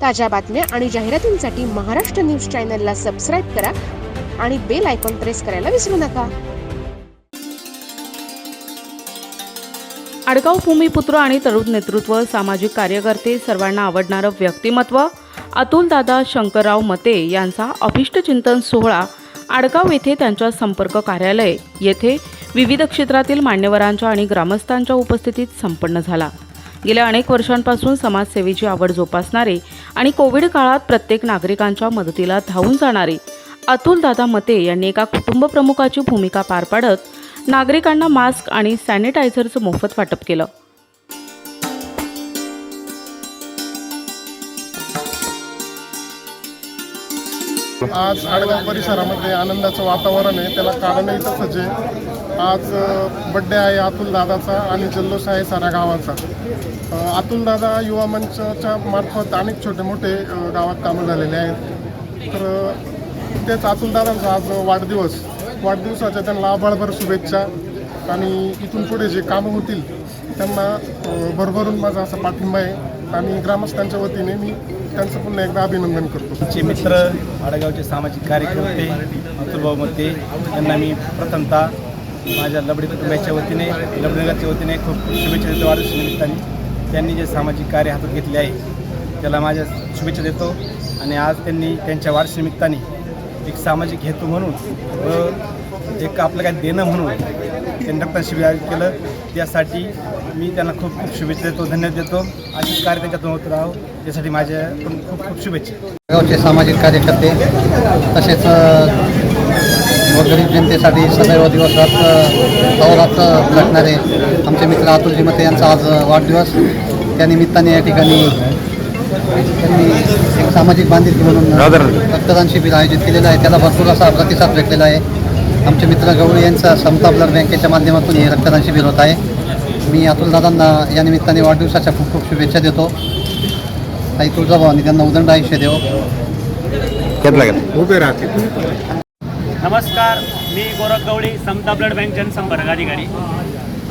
ताज्या बातम्या आणि जाहिरातींसाठी महाराष्ट्र न्यूज चॅनलला सबस्क्राईब करा आणि बेल आयकॉन प्रेस करायला विसरू नका. आडगाव भूमिपुत्र आणि तरुण नेतृत्व, सामाजिक कार्यकर्ते, सर्वांना आवडणारं व्यक्तिमत्व अतुलदादा शंकरराव मते यांचा अभिष्ट चिंतन सोहळा आडगाव येथे त्यांच्या संपर्क कार्यालय येथे विविध क्षेत्रातील मान्यवरांच्या आणि ग्रामस्थांच्या उपस्थितीत संपन्न झाला. गेल्या अनेक वर्षांपासून समाजसेवेची आवड जोपासणारे आणि कोविड काळात प्रत्येक नागरिकांच्या मदतीला धावून जाणारे अतुलदादा मते यांनी एका कुटुंब प्रमुखाची भूमिका पार पाडत नागरिकांना मास्क आणि सॅनिटायझरचं मोफत वाटप केलं. आज आडगाव परिसरामध्ये आनंदाचं वातावरण आहे. त्याला कारणही तसंच आहे. आज बड्डे आहे अतुलदादाचा आणि जल्लोष आहे साऱ्या गावाचा. अतुलदादा युवा मंचच्या मार्फत अनेक छोटे मोठे गावात कामं झालेले आहेत. तर तेच अतुलदादांचा आज वाढदिवसाच्या त्यांना आभाळभर शुभेच्छा आणि इथून पुढे जे कामं होतील त्यांना भरभरून माझा असा पाठिंबा आहे आणि ग्रामस्थांच्या वतीने मी त्यांचं पुन्हा एकदा अभिनंदन करतो. आमचे मित्र आडगावचे सामाजिक कार्यकर्ते अतुलभाऊ मते यांना मी प्रथमतः माझ्या लबडी कुटुंबाच्या वतीने लबडीनगरच्या वतीने खूप शुभेच्छा देतो. वाढदिवसानिमित्ताने त्यांनी जे सामाजिक कार्य हातात घेतले आहे त्याला माझ्या शुभेच्छा देतो. आणि आज त्यांनी त्यांच्या वाढदिवसानिमित्ताने एक सामाजिक हेतू म्हणून व एक आपलं काय देणं म्हणून त्यांनी रक्तदान शिबिर आयोजित केलं. त्यासाठी मी त्यांना खूप खूप शुभेच्छा देतो, धन्यवाद देतो. अशीच कार्य त्यांच्यातून होत राहावं त्यासाठी माझ्या खूप खूप शुभेच्छा. गावचे सामाजिक कार्यकर्ते तसेच गोरगरीब जनतेसाठी सदैव दिवसरात अहोरात्र झटणारे आमचे मित्र अतुलजी मते यांचा आज वाढदिवस. त्यानिमित्ताने या ठिकाणी त्यांनी एक सामाजिक बांधिलकी म्हणून रक्तदान शिबिर आयोजित केलेलं आहे. त्याला भरपूर असा प्रतिसाद भेटलेला आहे. आमचे मित्र गवळी यांचा समता ब्लड बँकेच्या माध्यमातून हे रक्तदान शिबिर होत आहे. मी अतुलदादांना या निमित्ताने वाढदिवसाच्या खूप खूप शुभेच्छा देतो. आई तुळजाभवानी त्यांना उदंड आयुष्य देव. उभे राहते. नमस्कार, मी गोरख गवळी, समता ब्लड बँक जनसंपर्क अधिकारी.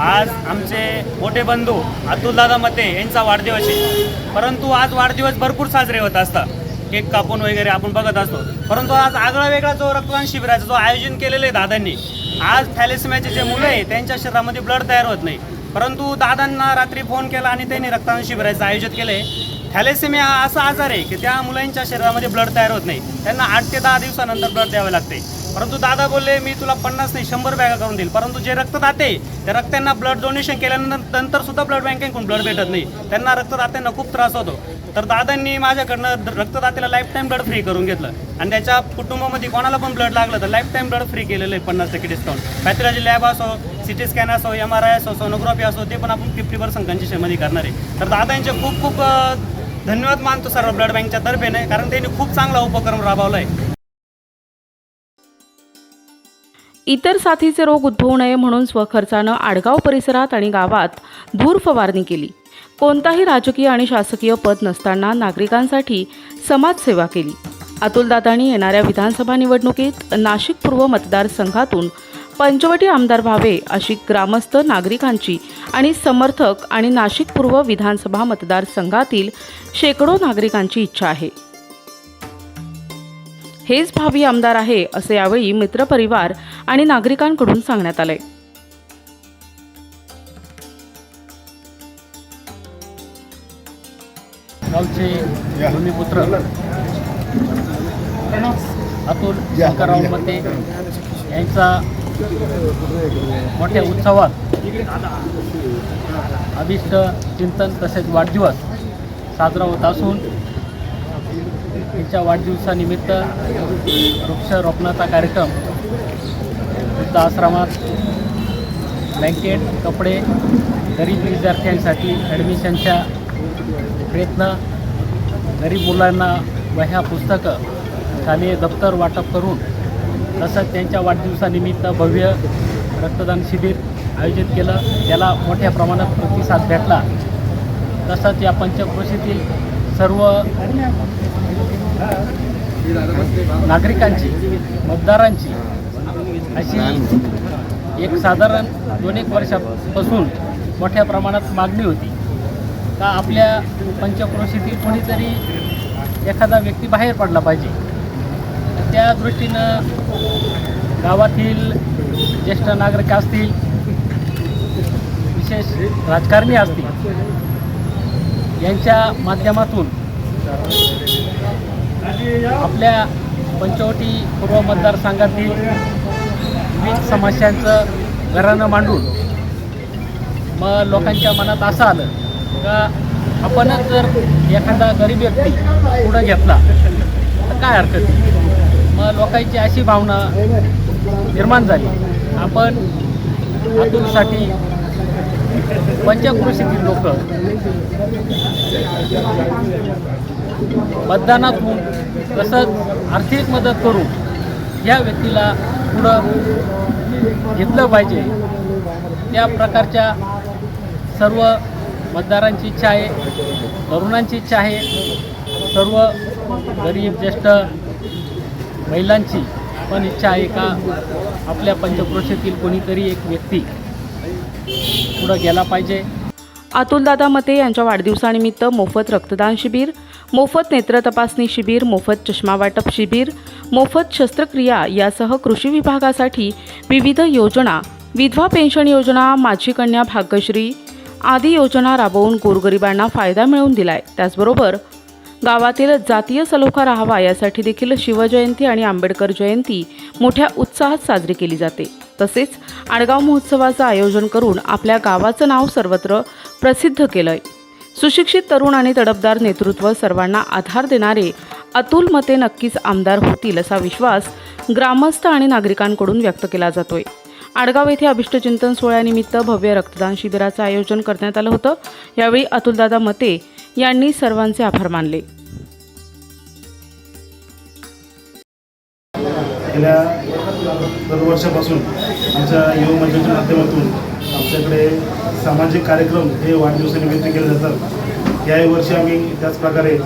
आज आमचे मोठे बंधू अतुलदादा मते यांचा वाढदिवस आहे. परंतु आज वाढदिवस भरपूर साजरे होत असतात, केक कापून वगैरे आपण बघत असतो. परंतु आज आगळा वेगळा जो रक्तदान शिबिराचा जो आयोजन केलेलं आहे दादांनी, आज थॅलेसेमियाचे जे मुलं आहे त्यांच्या शरीरामध्ये ब्लड तयार होत नाही. परंतु दादांना रात्री फोन केला आणि त्यांनी रक्तदान शिबिराचं आयोजित केलं आहे. थॅलेसेमिया हा असा आजार आहे की त्या मुलांच्या शरीरामध्ये ब्लड तयार होत नाही. त्यांना 8 ते 10 दिवसानंतर ब्लड द्यावे लागते. परंतु दादा बोलले मी तुला 50 नाही 100 बॅगा करून देईल. परंतु जे रक्तदाते त्या रक्तांना ब्लड डोनेशन केल्यानंतर सुद्धा ब्लड बँकेकडून ब्लड भेटत नाही. त्यांना रक्तदात्यांना खूप त्रास होतो. तर दादांनी माझ्याकडनं रक्तदात्याला लाईफ टाईम ब्लड फ्री करून घेतलं आणि त्याच्या कुटुंबामध्ये कोणाला पण ब्लड लागलं तर लाईफ टाईम ब्लड फ्री केलेलं आहे. 50% डिस्काउंट. पॅथॉलॉजी लॅब असो, सिटी स्कॅन असो, MRI असो, सोनोग्राफी असो, ते पण आपण 50% कन्सेशनमध्ये करणार आहे. तर दादांचे खूप खूप धन्यवाद मानतो सर्व ब्लड बँकच्या तर्फेने, कारण त्यांनी खूप चांगला उपक्रम राबवला आहे. इतर साथीचे रोग उद्भवू नये म्हणून स्वखर्चानं आडगाव परिसरात आणि गावात धूर फवारणी केली. कोणताही राजकीय आणि शासकीय पद नसताना नागरिकांसाठी समाजसेवा केली. अतुलदादांनी येणाऱ्या विधानसभा निवडणुकीत नाशिक पूर्व मतदारसंघातून पंचवटी आमदार व्हावे अशी ग्रामस्थ, नागरिकांची आणि समर्थक आणि नाशिक पूर्व विधानसभा मतदारसंघातील शेकडो नागरिकांची इच्छा आहे. हेच भावी आमदार आहे असे यावेळी मित्रपरिवार आणि नागरिकांकडून सांगण्यात आले. गावचे भूमिपुत्र अतुल शंकरराव मते यांचा मोठ्या उत्सवात अभिष्ट चिंतन तसेच वाढदिवस साजरा होत असून त्यांच्या वाढदिवसानिमित्त वृक्षारोपणाचा कार्यक्रम वृद्ध आश्रमात ब्लँकेट, कपडे, गरीब विद्यार्थ्यांसाठी ॲडमिशनच्या प्रयत्न, गरीब मुलांना वह्या, पुस्तकं, शालेय दप्तर वाटप करून तसंच त्यांच्या वाढदिवसानिमित्त भव्य रक्तदान शिबिर आयोजित केलं. त्याला मोठ्या प्रमाणात प्रतिसाद भेटला. तसंच या पंचक्रोशीतील सर्व नागरिकांची, मतदारांची अशी एक साधारण 2-1 वर्षापासून मोठ्या प्रमाणात मागणी होती का आपल्या पंचक्रोशीतील कोणीतरी एखादा व्यक्ती बाहेर पडला पाहिजे. त्या दृष्टीनं गावातील ज्येष्ठ नागरिक असतील, विशेष राजकारणी असतील, यांच्या माध्यमातून आपल्या पंचवटी पूर्व मतदारसंघातील विविध समस्यांचं घरानं मांडून मग लोकांच्या मनात असं आलं का आपणच जर एखादा गरीब व्यक्ती पुढं घेतला तर काय हरकत नाही. मग लोकांची अशी भावना निर्माण झाली, आपण अतुलसाठी पंचक्रोशीतील लोक मतदानातून तसंच आर्थिक मदत करून या व्यक्तीला पुढं घेतलं पाहिजे. त्या प्रकारच्या सर्व मतदारांची इच्छा आहे, तरुणांची इच्छा आहे, सर्व गरीब ज्येष्ठ महिलांची पण इच्छा आहे का आपल्या पंचक्रोशीतील कोणीतरी एक व्यक्ती पुढं गेला पाहिजे. अतुलदादा मते यांच्या वाढदिवसानिमित्त मोफत रक्तदान शिबिर, मोफत नेत्र तपासणी शिबिर, मोफत चष्मा वाटप शिबिर, मोफत शस्त्रक्रिया यासह कृषी विभागासाठी विविध योजना, विधवा पेन्शन योजना, माझी कन्या भाग्यश्री आदी योजना राबवून गोरगरिबांना फायदा मिळवून दिलाय. त्याचबरोबर गावातील जातीय सलोखा राहावा यासाठी देखील शिवजयंती आणि आंबेडकर जयंती मोठ्या उत्साहात साजरी केली जाते. तसेच आडगाव महोत्सवाचं आयोजन करून आपल्या गावाचं नाव सर्वत्र प्रसिद्ध केलंय. सुशिक्षित तरुण आणि तडफदार नेतृत्व, सर्वांना आधार देणारे अतुल मते नक्कीच आमदार होतील असा विश्वास ग्रामस्थ आणि नागरिकांकडून व्यक्त केला जातोय. आडगाव येथे अभिष्टचिंतन सोहळ्यानिमित्त भव्य रक्तदान शिबिराचं आयोजन करण्यात आलं होतं. यावेळी अतुलदादा मते यांनी सर्वांचे आभार मानले. गेल्या दरवर्षापासून आमच्या युवा मंचाच्या माध्यमातून आमच्याकडे सामाजिक कार्यक्रम हे वाढदिवसानिमित्त केले जातात. याही वर्षी आम्ही त्याच प्रकारे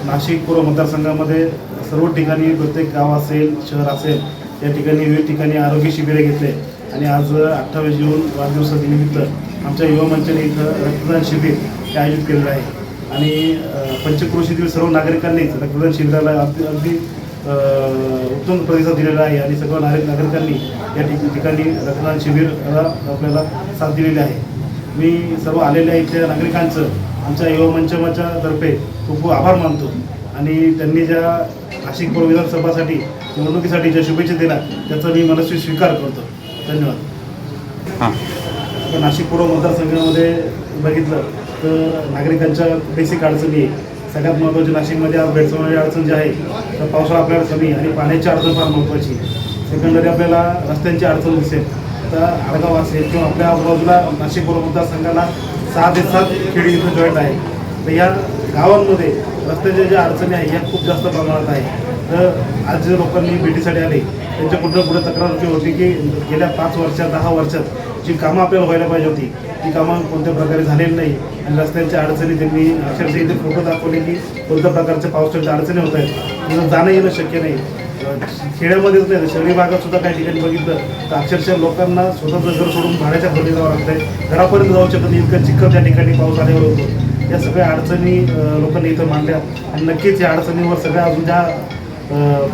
नाशिक पूर्व मतदारसंघामध्ये सर्व ठिकाणी, प्रत्येक गाव असेल, शहर असेल, या ठिकाणी विविध ठिकाणी आरोग्य शिबिरे घेतले आणि आज 28 जून वाढदिवसानिमित्त आमच्या युवा मंचाने इथं रक्तदान शिबिर हे आयोजित केलेलं आहे. आणि पंचक्रोशीतील सर्व नागरिकांनीच रक्तदान शिबिराला अगदी उत्तम प्रतिसाद दिलेला आहे आणि सर्व नागरिकांनी या ठिकाणी रक्तदान शिबिराला आपल्याला साथ दिलेली आहे. मी सर्व आलेल्या इथल्या नागरिकांचं आमच्या युवा मंचाच्या तर्फे खूप खूप आभार मानतो आणि त्यांनी ज्या नाशिक पूर्व विधानसभासाठी निवडणुकीसाठी ज्या शुभेच्छा दिल्या त्याचा मी मनस्वी स्वीकार करतो. धन्यवाद. नाशिक पूर्व मतदारसंघामध्ये बघितलं तर नागरिकांच्या बेसिक अडचणी आहे. सगळ्यात महत्त्वाची नाशिकमध्ये आज भेडसावणारी अडचण जी आहे तर पावसाळा आपल्याला कमी आणि पाण्याची अडचण फार महत्त्वाची. सेकंडरी आपल्याला रस्त्यांची अडचण दिसेल तर आडगाव असेल किंवा आपल्या आजूबाजूला नाशिक पूर्व मतदारसंघाला 6 ते 7 खेडी इथं जॉईंट आहे. तर या गावांमध्ये रस्त्याच्या ज्या अडचणी आहे या खूप जास्त प्रमाणात आहे. तर आज जे लोकांनी भेटीसाठी आले त्यांच्या पुढे तक्रार होती की गेल्या 5 वर्षात 10 वर्षात जी कामं आपल्याला व्हायला पाहिजे होती ती कामं कोणत्या प्रकारे झालेली नाही आणि रस्त्यांच्या अडचणी त्यांनी अक्षरशः इथे फोटो दाखवले की कोणत्या प्रकारच्या पावसाच्या अडचणी होत आहेत. तिथं जाणं येणं शक्य नाही. खेड्यामध्येच नाही, शहरी भागात सुद्धा काही ठिकाणी बघितलं तर अक्षरशः लोकांना स्वतःचं घर सोडून भाड्याच्या घरी जावं लागतं आहे. घरापर्यंत जाऊ शकत नाही, इतकं चिखल त्या ठिकाणी पाऊस आल्यावर होतो. या सगळ्या अडचणी लोकांनी इथं मांडल्या आणि नक्कीच या अडचणीवर सगळ्या अजून ज्या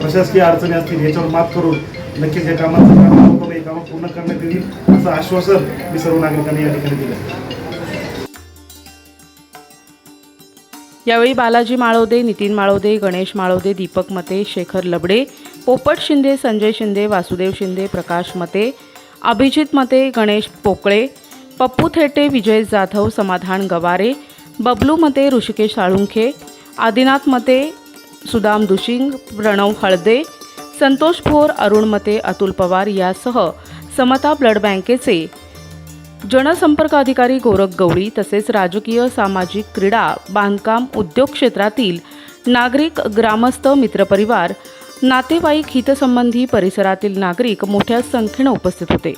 प्रशासकीय अडचणी असतील याच्यावर मात करून नक्कीच या कामाचं हे कामं पूर्ण करण्यात येईल असं आश्वासन मी सर्व नागरिकांनी या ठिकाणी दिलं. यावेळी बालाजी माळोदे, नितीन माळोदे, गणेश माळोदे, दीपक मते, शेखर लबडे, पोपट शिंदे, संजय शिंदे, वासुदेव शिंदे, प्रकाश मते, अभिजित मते, गणेश पोकळे, पप्पू थेटे, विजय जाधव, समाधान गवारे, बबलू मते, ऋषिकेश साळुंखे, आदिनाथ मते, सुदाम दुशिंग, प्रणव हळदे, संतोष भोर, अरुण मते, अतुल पवार यासह समता ब्लड बँकेचे जनसंपर्क अधिकारी गोरख गवळी तसेच राजकीय, सामाजिक, क्रीडा, बांधकाम, उद्योग क्षेत्रातील नागरिक, ग्रामस्थ, मित्रपरिवार, नातेवाईक, हितसंबंधी, परिसरातील नागरिक मोठ्या संख्येने उपस्थित होते.